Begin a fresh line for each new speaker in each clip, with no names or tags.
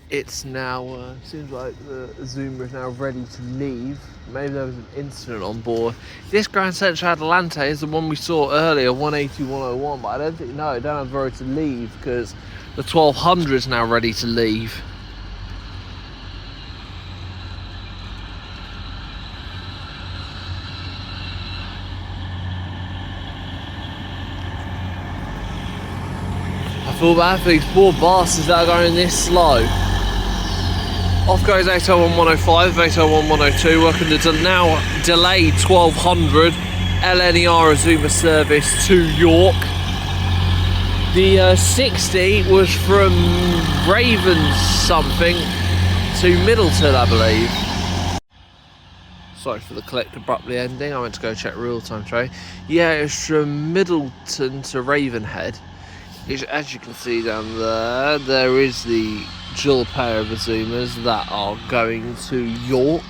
It's now, seems like the Zuma is now ready to leave. Maybe there was an incident on board. This Grand Central Atlante is the one we saw earlier, 180, 101, but I don't think, no, it don't have the road to leave because the 1200 is now ready to leave. I feel bad for these poor bastards that are going this slow. Off goes 801 105, 801 102, working the now delayed 1200 LNER Azuma service to York. The 60 was from Ravens something to Middleton, I believe. Sorry for the clip abruptly ending, I went to go check real-time train. Yeah, it's from Middleton to Ravenhead. As you can see down there is the dual pair of Azumas that are going to York.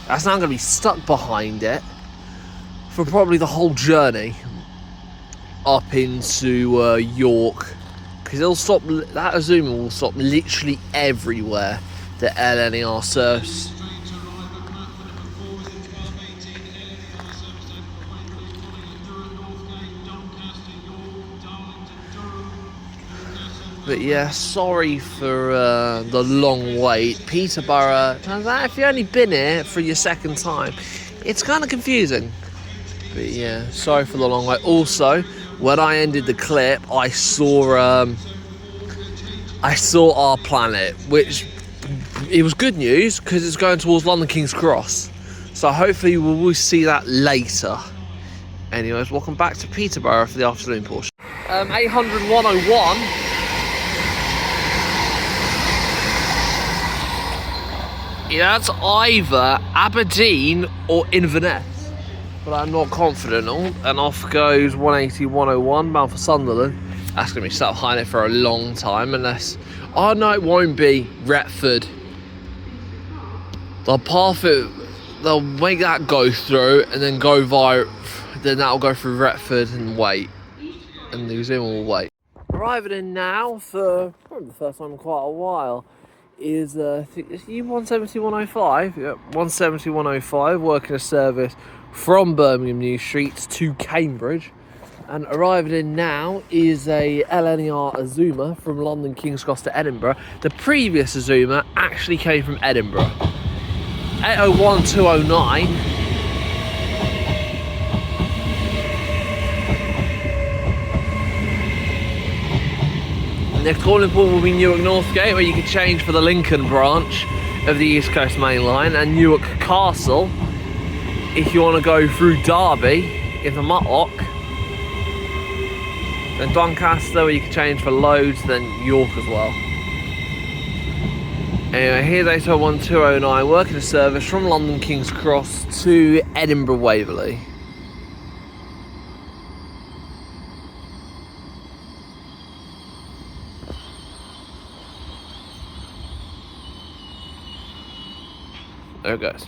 That's now going to be stuck behind it for probably the whole journey up into York, because it'll stop. That Azuma will stop literally everywhere the LNER serves. But yeah, sorry for the long wait. Peterborough, turns out if you've only been here for your second time, it's kind of confusing. But yeah, sorry for the long wait. Also, when I ended the clip, I saw our planet, which it was good news because it's going towards London King's Cross. So hopefully we will see that later. Anyways, welcome back to Peterborough for the afternoon portion. 800 101. Yeah, that's either Aberdeen or Inverness, but I'm not confident on. And off goes 180 101 bound for Sunderland. That's going to be sat behind it for a long time, unless, oh no, it won't be Retford. They'll make that go through and then go via, then that'll go through Retford and wait, and New Zealand will wait. Arriving in now for probably the first time in quite a while is I think it's 170 105. Yep, 170 105, working a service from Birmingham New Street to Cambridge. And arriving in now is a LNER Azuma from London King's Cross to Edinburgh. The previous Azuma actually came from Edinburgh. 801 209. Next calling point will be Newark Northgate, where you can change for the Lincoln branch of the East Coast Main Line, and Newark Castle if you want to go through Derby in the Matlock. Then Doncaster, where you can change for loads, then York as well. Anyway, here's 801 209, working a service from London King's Cross to Edinburgh Waverley. There it goes.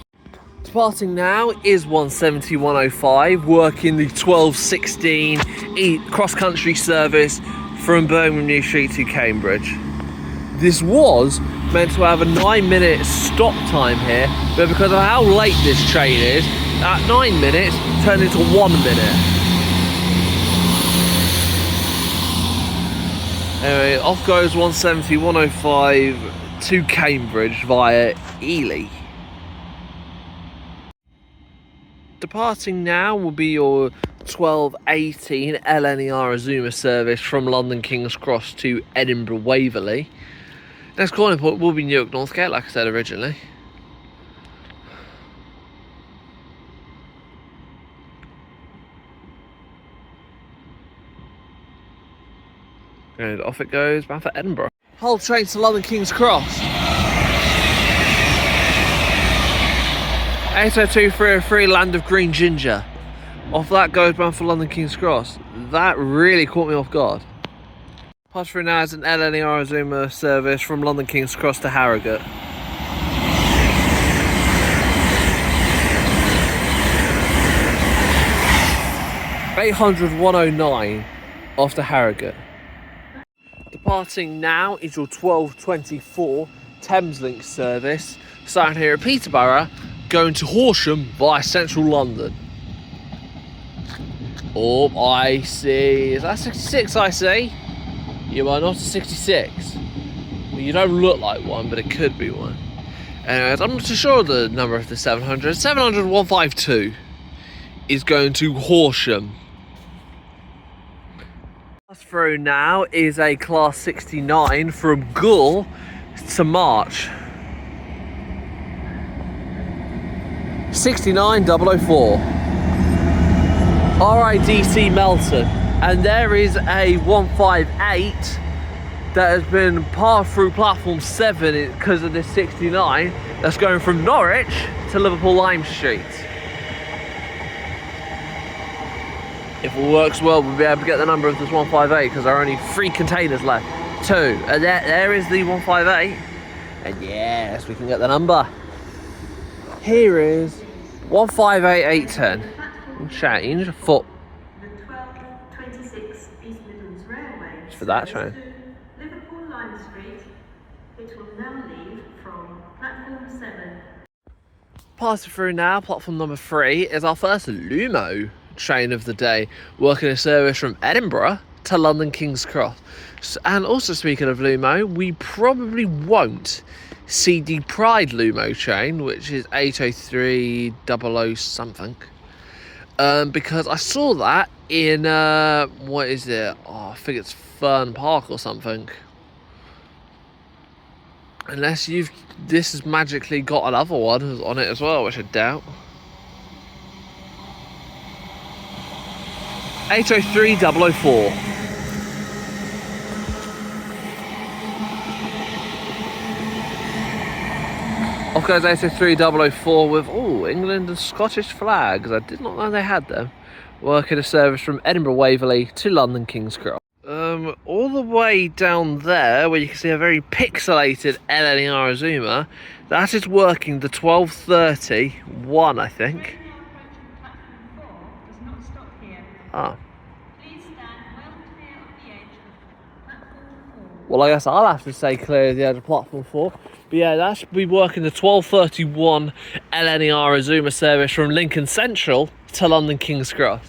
Departing now is 170 105, working the 1216 cross-country service from Birmingham New Street to Cambridge. This was meant to have a 9-minute stop time here, but because of how late this train is, that 9 minutes turned into 1 minute. Anyway, off goes 170 105 to Cambridge via Ely. Departing now will be your 1218 LNER Azuma service from London King's Cross to Edinburgh Waverley. Next calling point will be Newark Northgate, like I said originally. And off it goes, bound for Edinburgh. Whole train to London King's Cross. 802 303 Land of Green Ginger. Off that goes bound for London King's Cross. That really caught me off guard. Pass through now is an LNER Azuma service from London King's Cross to Harrogate. $800 off to Harrogate. Departing now is your 1224 Thameslink service starting here at Peterborough, going to Horsham via central London. Oh, I see. Is that 66 I see? You are not a 66. Well, you don't look like one, but it could be one. Anyways, I'm not too sure the number of the 700. 700 152 is going to Horsham. Through now is a class 69 from Gull to March. 69004. RIDC Melton, and there is a 158 that has been passed through platform 7 because of this 69 that's going from Norwich to Liverpool Lime Street. If it works well, we'll be able to get the number of this 158 because there are only 3 containers left. 2, and there is the 158, and yes, we can get the number. Here is 158810. Change for
the 1226 East Midlands Railway
for that train.
Liverpool Lime Street. It will now leave from platform 7.
Passing through now, platform number 3 is our first Lumo train of the day, working a service from Edinburgh to London King's Cross. And also, speaking of Lumo, we probably won't see the Pride Lumo train, which is 80300 something. Because I saw that in, what is it? Oh, I think it's Fern Park or something. Unless this has magically got another one on it as well, which I doubt. 803004. Off goes 803004 with, England and Scottish flags. I did not know they had them. Working a service from Edinburgh Waverley to London King's Cross. All the way down there, where you can see a very pixelated LNER Azuma, that is working the 1231, I think. Ah. Well, I guess I'll have to say clear the edge of platform 4. But yeah, that should be working the 1231 LNER Azuma service from Lincoln Central to London King's Cross.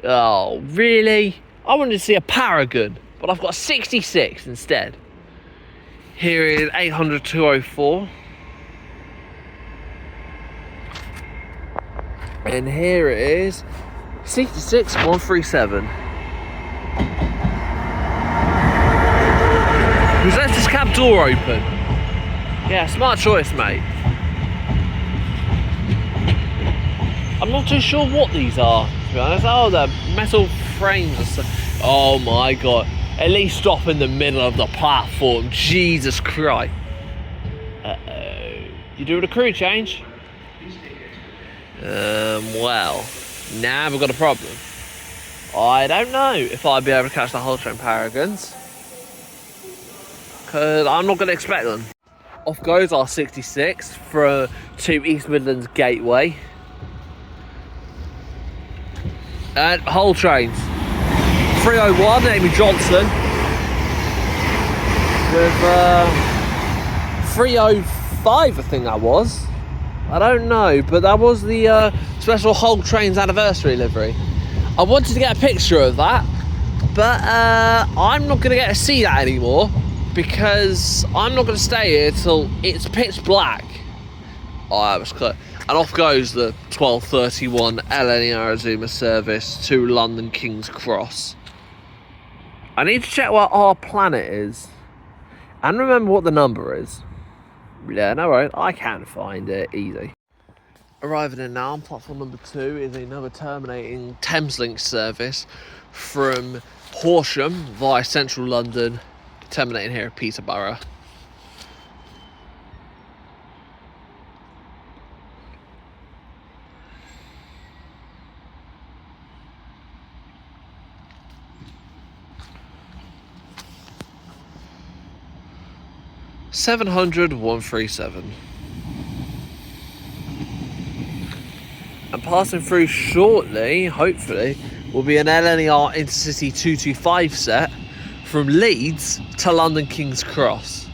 Oh, really? I wanted to see a Paragon, but I've got 66 instead. Here is 800-204. And here it is 66137. He's left his cab door open. Yeah, smart choice, mate. I'm not too sure what these are, to be honest. Oh, they're metal frames or something. Oh my god. At least stop in the middle of the platform. Jesus Christ. Uh-oh. You doing a crew change? Well, now we've got a problem. I don't know if I'll be able to catch the whole train Paragons, because I'm not going to expect them. Off goes our 66 to East Midlands Gateway. And whole trains. 301, Amy Johnson. With 305, I think that was. I don't know, but that was the special Hull Trains anniversary livery. I wanted to get a picture of that, but I'm not going to get to see that anymore because I'm not going to stay here till it's pitch black. Oh, that was clear. And off goes the 1231 LNER Azuma service to London King's Cross. I need to check what our planet is and remember what the number is. Yeah, no worries, I can find it, easy. Arriving in now on platform number 2 is another terminating Thameslink service from Horsham via central London, terminating here at Peterborough. (700-137). And passing through shortly, hopefully, will be an LNER Intercity 225 set from Leeds to London King's Cross.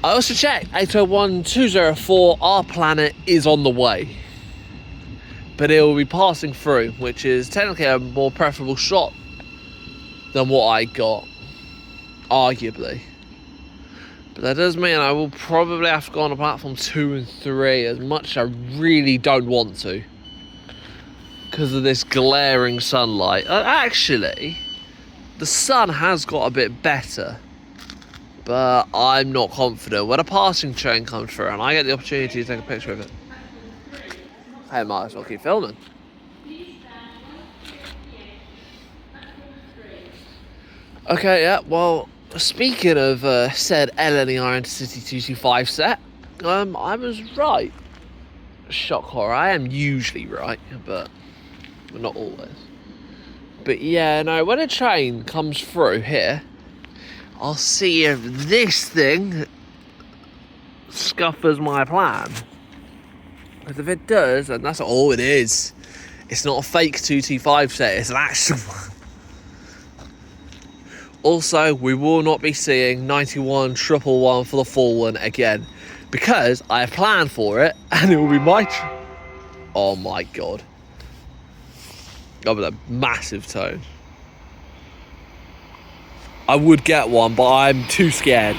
I also checked 801-204, our planet is on the way. But it will be passing through, which is technically a more preferable shot than what I got, arguably. But that does mean I will probably have to go on to platform 2 and 3, as much as I really don't want to, because of this glaring sunlight. Actually, the sun has got a bit better, but I'm not confident. When a passing train comes through and I get the opportunity to take a picture of it, I might as well keep filming. Okay, yeah, well, speaking of said LNER Intercity 225 set, I was right. Shock horror, I am usually right, but not always. But yeah, no, when a train comes through here, I'll see if this thing scuffers my plan. Because if it does, and that's all it is, it's not a fake 225 set, it's an actual one. Also, we will not be seeing 91-111 for the full one again, because I have planned for it, and it will be my... Oh my god. Oh, with a massive tone. I would get one, but I'm too scared.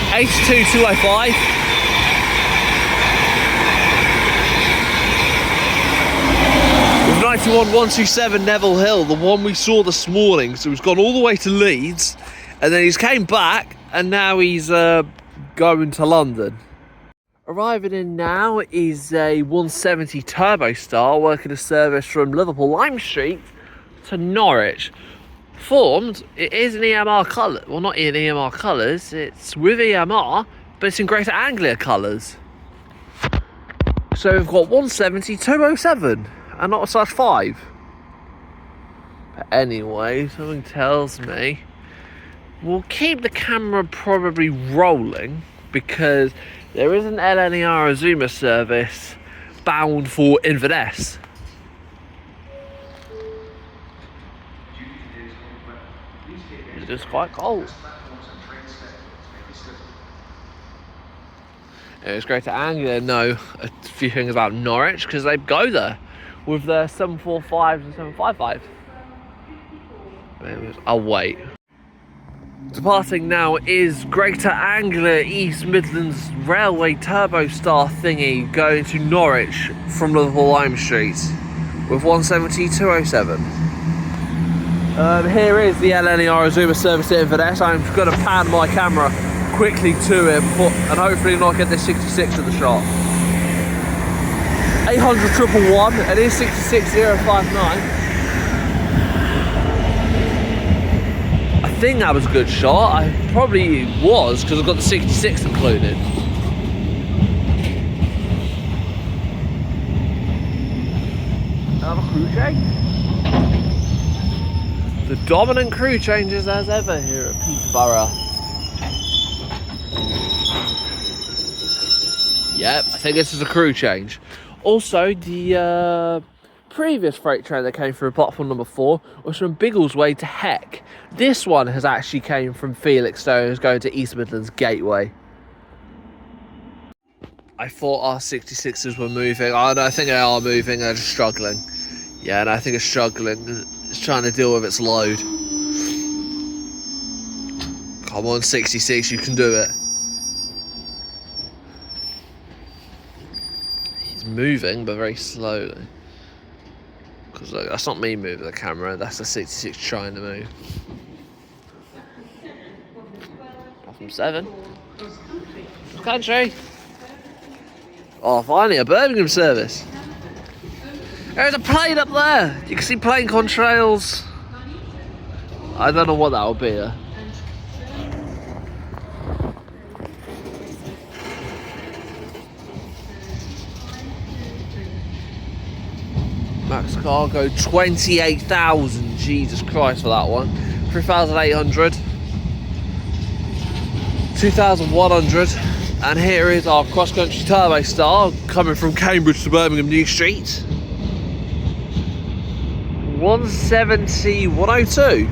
82-205. With 91-127 Neville Hill, the one we saw this morning. So he's gone all the way to Leeds, and then he's came back, and now he's going to London. Arriving in now is a 170 Turbo Star, working a service from Liverpool Lime Street to Norwich. Formed, it is in EMR colour, well, not in EMR colours, it's with EMR, but it's in Greater Anglia colours. So we've got 170 207 and not a size 5. But anyway, something tells me we'll keep the camera probably rolling, because there is an LNER Azuma service bound for Inverness. It's quite cold. It's Greater Anglia know a few things about Norwich, because they go there with their 745s and 755s. I'll wait. Departing now is Greater Anglia East Midlands Railway Turbo Star thingy going to Norwich from Liverpool Lime Street with 170-207. Here is the LNER Azuma service at Inverness. I'm going to pan my camera quickly to him and hopefully not get this 66 in the shot. 800-111, it is 66059. I think that was a good shot. I probably was, because I've got the 66 included. Another crew change. The dominant crew changes as ever here at Peterborough. Yep, I think this is a crew change. Also, the previous freight train that came through platform number 4 was from Biggleswade to Heck. This one has actually came from Felixstowe and is going to East Midlands Gateway. I thought our 66s were moving. Oh no, I think they are moving, they're just struggling. Yeah, and I think it's struggling. It's trying to deal with its load. Come on, 66, you can do it. He's moving, but very slowly. Because look, that's not me moving the camera, that's the 66 trying to move. Platform 7. Country. Oh, finally, a Birmingham service. There's a plane up there. You can see plane contrails. I don't know what that will be. Max cargo 28,000. Jesus Christ for that one. 3,800. 2,100. And here is our cross-country Turbo Star coming from Cambridge to Birmingham New Street. 170-102.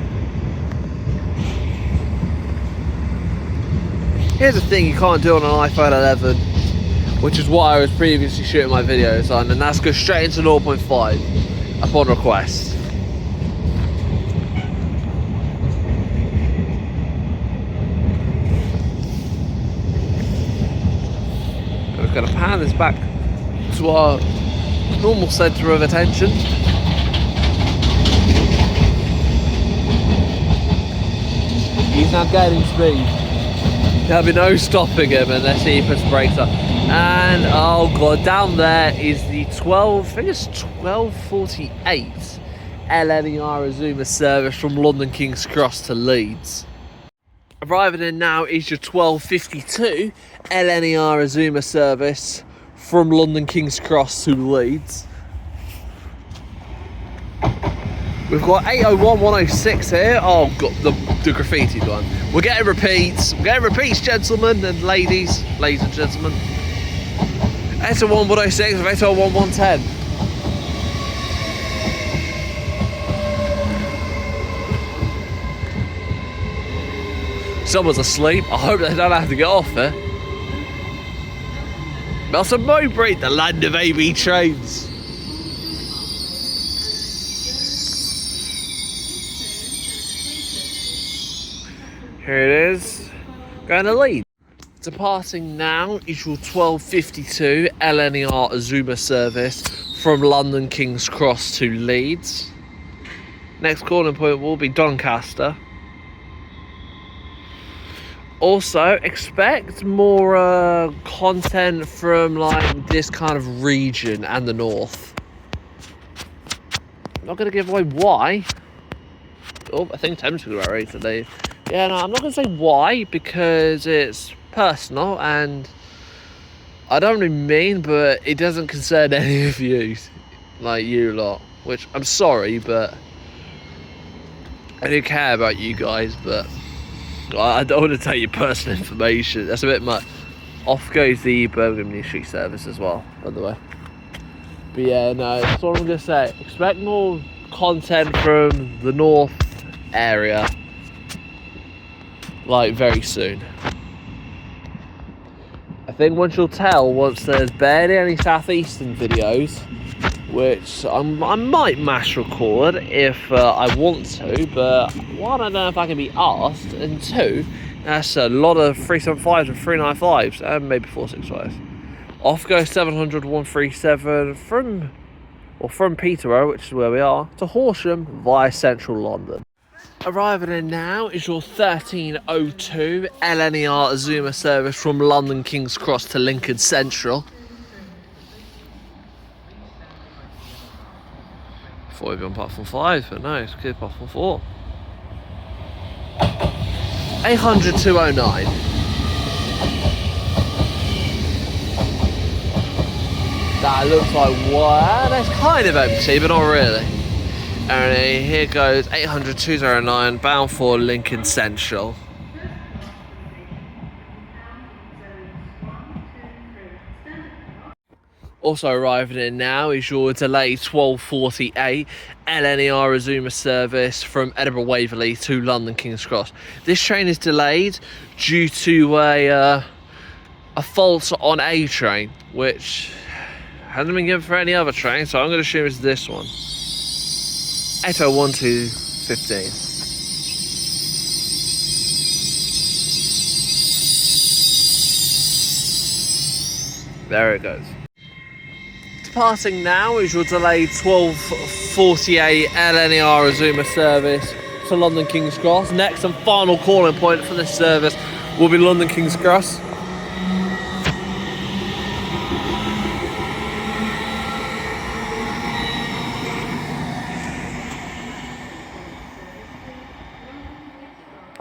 Here's the thing you can't do on an iPhone 11, which is what I was previously shooting my videos on, and that's go straight into 0.5 upon request. We're going to pan this back to our normal centre of attention. He's now gaining speed. There'll be no stopping him unless he puts the brakes up. And oh god, down there is the 1248 LNER Azuma service from London King's Cross to Leeds. Arriving in now is your 1252 LNER Azuma service from London King's Cross to Leeds. We've got 801 106 here. Oh god, the graffitied one. We're getting repeats. We're getting repeats, gentlemen and ladies. Ladies and gentlemen. 801 106 with 801 110. Someone's asleep. I hope they don't have to get off there. Melson Mowbray, the land of AB trains. Here it is, going to Leeds. Departing now is your 1252 LNER Azuma service from London King's Cross to Leeds. Next calling point will be Doncaster. Also, expect more content from like this kind of region and the north. I'm not going to give away why. Oh, I think Thames is about ready to leave. Yeah, no, I'm not going to say why because it's personal and I don't really mean, but it doesn't concern any of you, like you lot, which I'm sorry, but I do care about you guys, but I don't want to tell you personal information. That's a bit much. Off goes the Birmingham New Street service as well, by the way. But yeah, no, that's all I'm going to say. Expect more content from the north area, like very soon. I think once you'll tell, once there's barely any southeastern videos, which I might mass record if I want to, but one, I don't know if I can be asked, and two, that's a lot of 375s and 395s, and maybe 465s. Off goes 700 137 from Peterborough, which is where we are, to Horsham via central London. Arriving in now is your 1302 LNER Azuma service from London King's Cross to Lincoln Central. Thought we'd be on platform 5, but no, it's good, platform 4. 800 209. That looks like what? That's kind of empty, but not really. And here goes 800 209 bound for Lincoln Central. Also arriving in now is your delayed 1248 LNER Azuma service from Edinburgh Waverley to London King's Cross. This train is delayed due to a fault on A train, which hasn't been given for any other train, so I'm going to assume it's this one. 801 215. There it goes. Departing now is your delayed 1248 LNER Azuma service to London King's Cross. Next and final calling point for this service will be London King's Cross.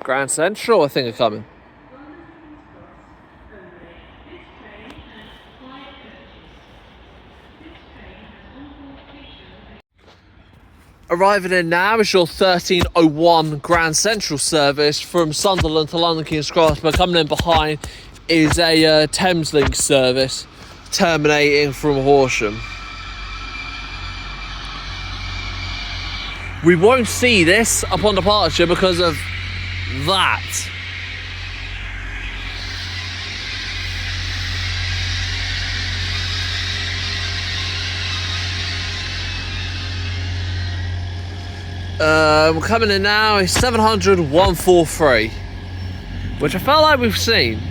Grand Central, I think, are coming. Arriving in now is your 1301 Grand Central service from Sunderland to London King's Cross, but coming in behind is a Thameslink service terminating from Horsham. We won't see this upon departure because of that. Coming in now is 700 143, which I felt like we've seen.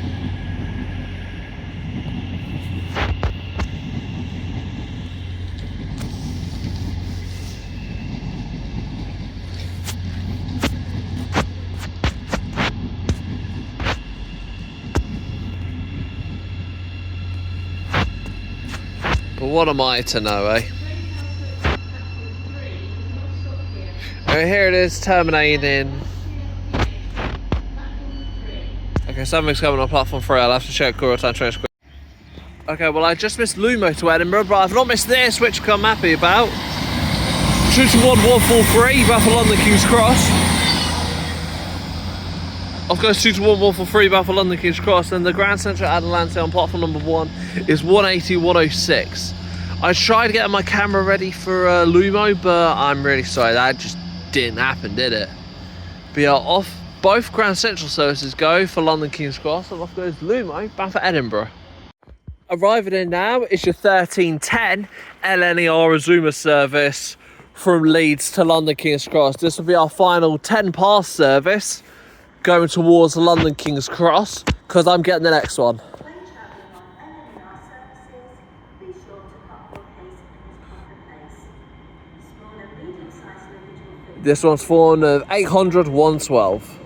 But what am I to know, eh? Here it is, terminating. Okay, something's coming on platform 3. I'll have to check Courier Time Train Square. Okay, well I just missed Lumo to Edinburgh, but I've not missed this, which I'm happy about. 221 143, bound for London King's Cross. Off goes 221 143, bound for London King's Cross, and the Grand Central Adelante on platform number 1 is 180 106. I tried getting my camera ready for Lumo, but I'm really sorry, that just didn't happen, did it? But yeah, off both Grand Central services go for London King's Cross, and off goes Lumo bound for Edinburgh. Arriving in now is your 1310 LNER Azuma service from Leeds to London King's Cross. This will be our final 10 pass service going towards London King's Cross, because I'm getting the next one.
When travelling on LNER services, be sure to cut your pace in its proper place. Small and medium-sized luggage will fit.
This one's for one of 800 112.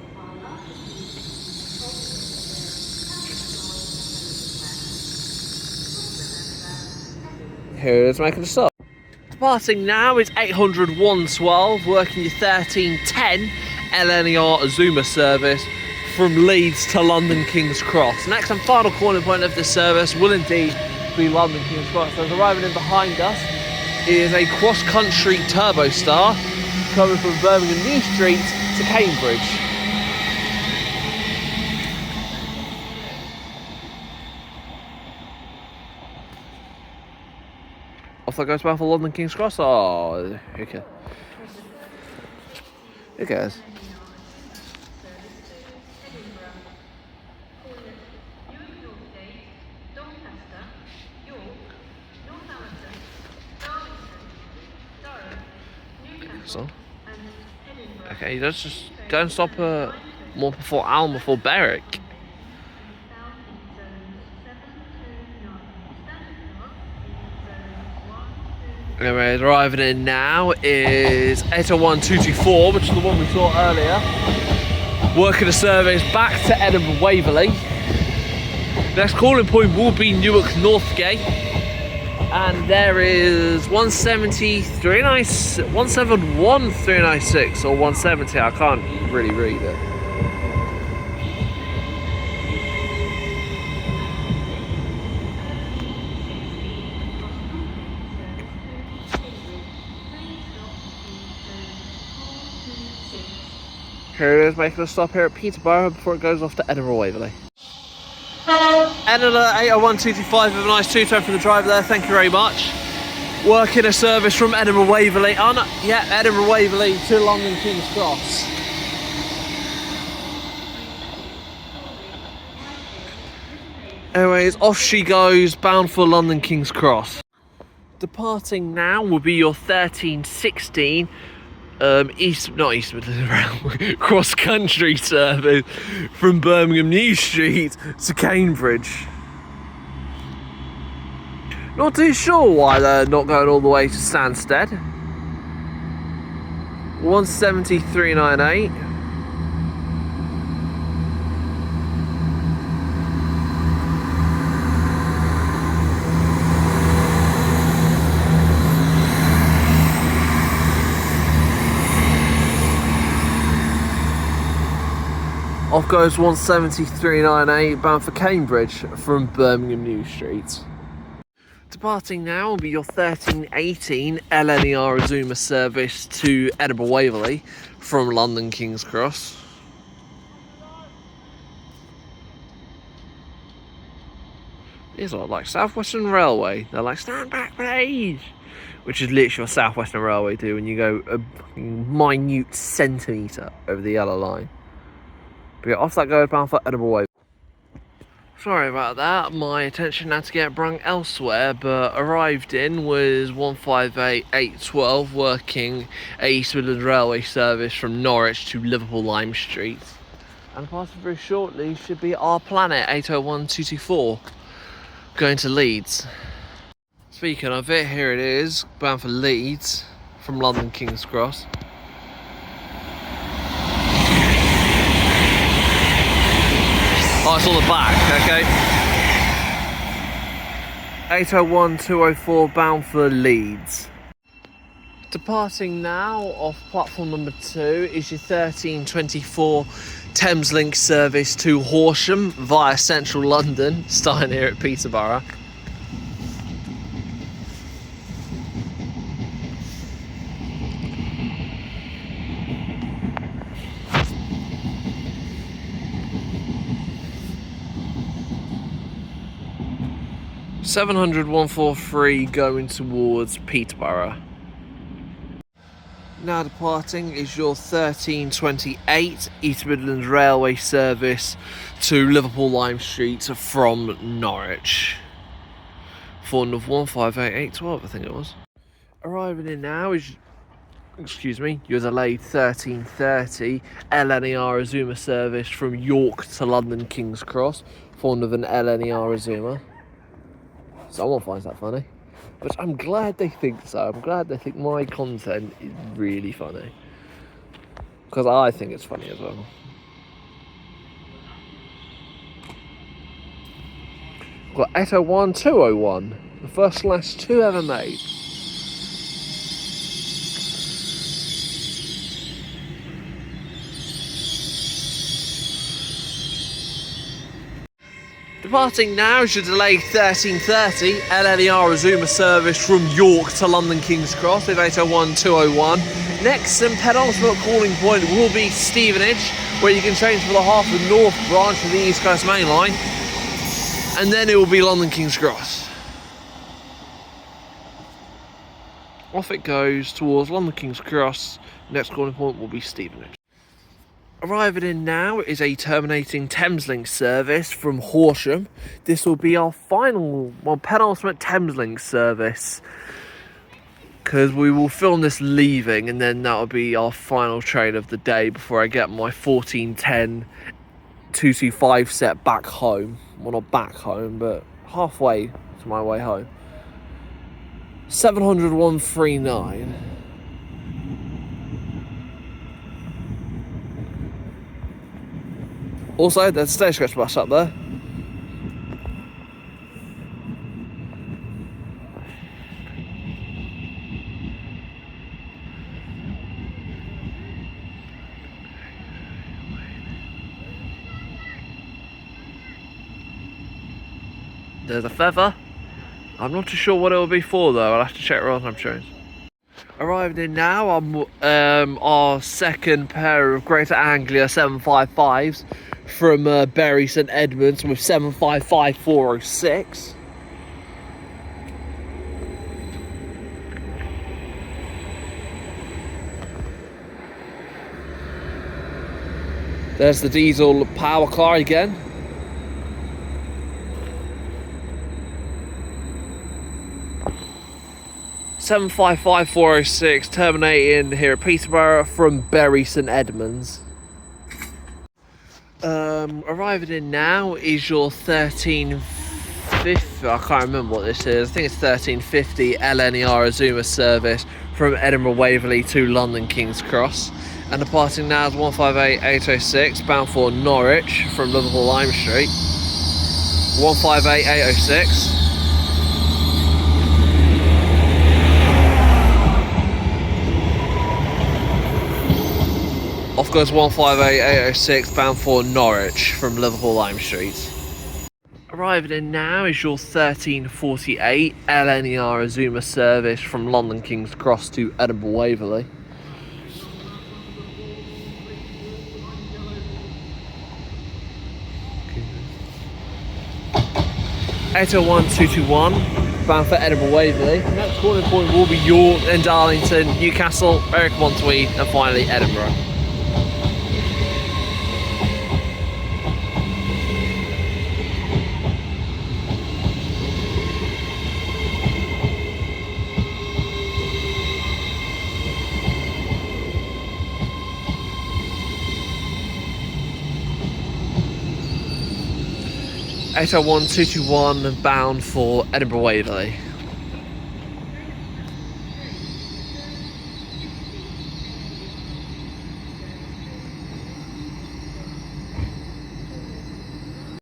Here it is making a stop. Departing now is 800 112, working your 1310 LNER Azuma service from Leeds to London King's Cross. Next and final calling point of this service will indeed be London King's Cross. So arriving in behind us is a cross-country turbo star coming from Birmingham New Street to Cambridge. Off that goes bound for London King's Cross. Oh, who cares? Who cares? So, okay, let's just go and stop more before Alm before Berwick. Anyway, arriving in now is 801 224, which is the one we saw earlier. Working the service back to Edinburgh Waverley. Next calling point will be Newark Northgate. And there is 170 171 396 or 170, I can't really read it. Here it is making a stop here at Peterborough before it goes off to Edinburgh Waverley. Edinburgh 801 225 with a nice two-tone from the driver there, thank you very much. Working a service from Edinburgh Waverley, Edinburgh Waverley to London King's Cross. Anyways, off she goes, bound for London King's Cross. Departing now will be your 1316 East Midlands Railway cross-country service from Birmingham New Street to Cambridge. Not too sure why they're not going all the way to Stansted. 170 398. Off goes 170 398, bound for Cambridge from Birmingham New Street. Departing now will be your 1318 LNER Azuma service to Edinburgh Waverley from London King's Cross. These are like South Western Railway. They're like, stand back please, which is literally what South Western Railway do when you go a minute centimetre over the yellow line. But yeah, off that goes bound for Edinburgh Waverley. Sorry about that, my attention had to get brung elsewhere, but arrived in was 158812 working a East Midlands Railway service from Norwich to Liverpool Lime Street. And passing very shortly should be our Planet 801224 going to Leeds. Speaking of it, here it is, bound for Leeds from London King's Cross. Oh, it's on the back, okay. 801204 bound for Leeds. Departing now off platform number 2 is your 1324 Thameslink service to Horsham via central London, starting here at Peterborough. (700-143) going towards Peterborough. Now departing is your 1328 East Midlands Railway service to Liverpool Lime Street from Norwich. Forward of 158812, I think it was. Arriving in now is, your delayed 1330 LNER Azuma service from York to London King's Cross. Forward of an LNER Azuma. Someone finds that funny, but I'm glad they think so. I'm glad they think my content is really funny, because I think it's funny as well. We've got 801201, the first /2 ever made. Departing now is your delayed 1330 LNER Azuma service from York to London King's Cross with 801201. Next and penultimate calling point will be Stevenage, where you can change for the Hartford North branch of the East Coast Main Line, and then it will be London King's Cross. Off it goes towards London King's Cross. Next calling point will be Stevenage. Arriving in now is a terminating Thameslink service from Horsham. This will be our penultimate Thameslink service, because we will film this leaving, and then that will be our final train of the day before I get my 1410 225 set back home. Well, not back home, but halfway to my way home. 700-139. Also, there's a stagecoach bus up there. There's a feather. I'm not too sure what it will be for though. I'll have to check rather than trains. Arrived in now on our second pair of Greater Anglia 755s from Bury St Edmunds with 755406. There's the diesel power car again. (755-406) terminating here at Peterborough from Bury St Edmunds. Arriving in now is your 1350, I can't remember what this is, I think it's 1350 LNER Azuma service from Edinburgh Waverley to London King's Cross. And departing now is 158806 bound for Norwich from Liverpool Lime Street. 158806. Off goes 158806 bound for Norwich from Liverpool Lime Street. Arriving in now is your 1348 LNER Azuma service from London King's Cross to Edinburgh Waverley. (801221) bound for Edinburgh Waverley. Next calling point will be York, then Darlington, Newcastle, Berwick-upon-Tweed, and finally Edinburgh. 801 221 bound for Edinburgh Waverley.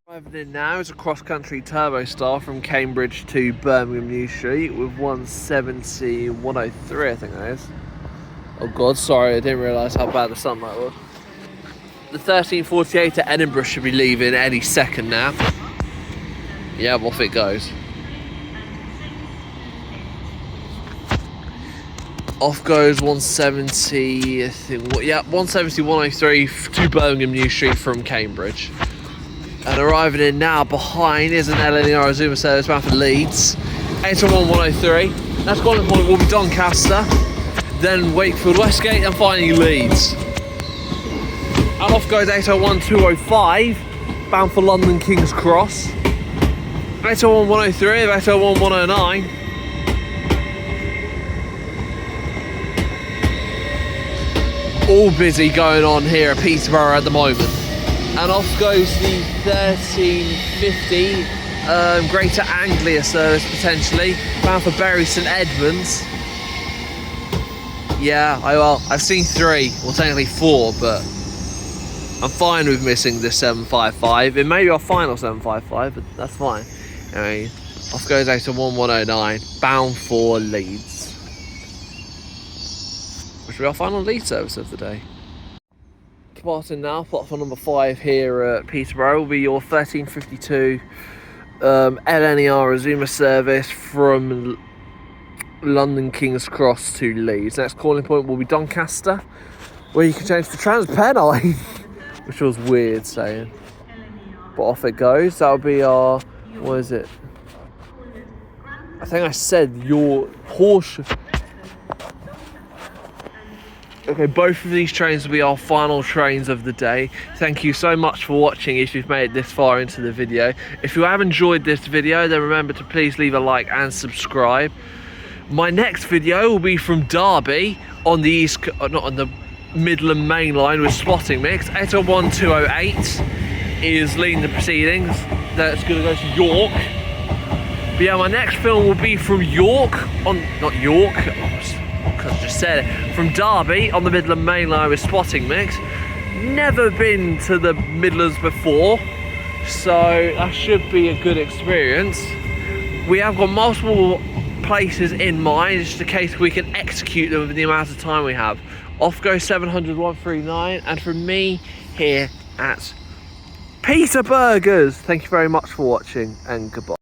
Arriving in now is a cross-country turbo star from Cambridge to Birmingham New Street with 170 103, I think that is. Oh god, sorry, I didn't realise how bad the sunlight was. The 1348 to Edinburgh should be leaving any second now. Yeah, off it goes. Off goes 170, I think, yeah, 170 103 to Birmingham New Street from Cambridge. And arriving in now behind is an LNER Azuma service bound for Leeds. 801 103. That's calling point will be Doncaster, then Wakefield Westgate, and finally Leeds. And off goes 801 205, bound for London King's Cross. 801 103 of 801 109. All busy going on here at Peterborough at the moment. And off goes the 1350 Greater Anglia service potentially, bound for Bury St Edmunds. Yeah, I've seen 3, well technically 4, but I'm fine with missing this 755. It may be our final 755, but that's fine. Anyway, off goes 801 109, bound for Leeds, which will be our final Leeds service of the day. Departing now, platform number 5 here at Peterborough will be your 1352 LNER Azuma service from London King's Cross to Leeds. Next calling point will be Doncaster, where you can change for Transpennine, which was weird saying. But off it goes. That'll be our, what is it? I think I said your Porsche. Okay, both of these trains will be our final trains of the day. Thank you so much for watching if you've made it this far into the video. If you have enjoyed this video, then remember to please leave a like and subscribe. My next video will be from Derby on the not on the Midland main line with spotting mix. 801 208 is leading the proceedings. That's going to go to York. But yeah, my next film will be from York on, not York, I just said it, from Derby on the Midland main line with spotting mix. Never been to the Midlands before, so that should be a good experience. We have got multiple places in mind, just in case we can execute them with the amount of time we have. Off goes 700 139, and from me here at Peterburgers, thank you very much for watching, and goodbye.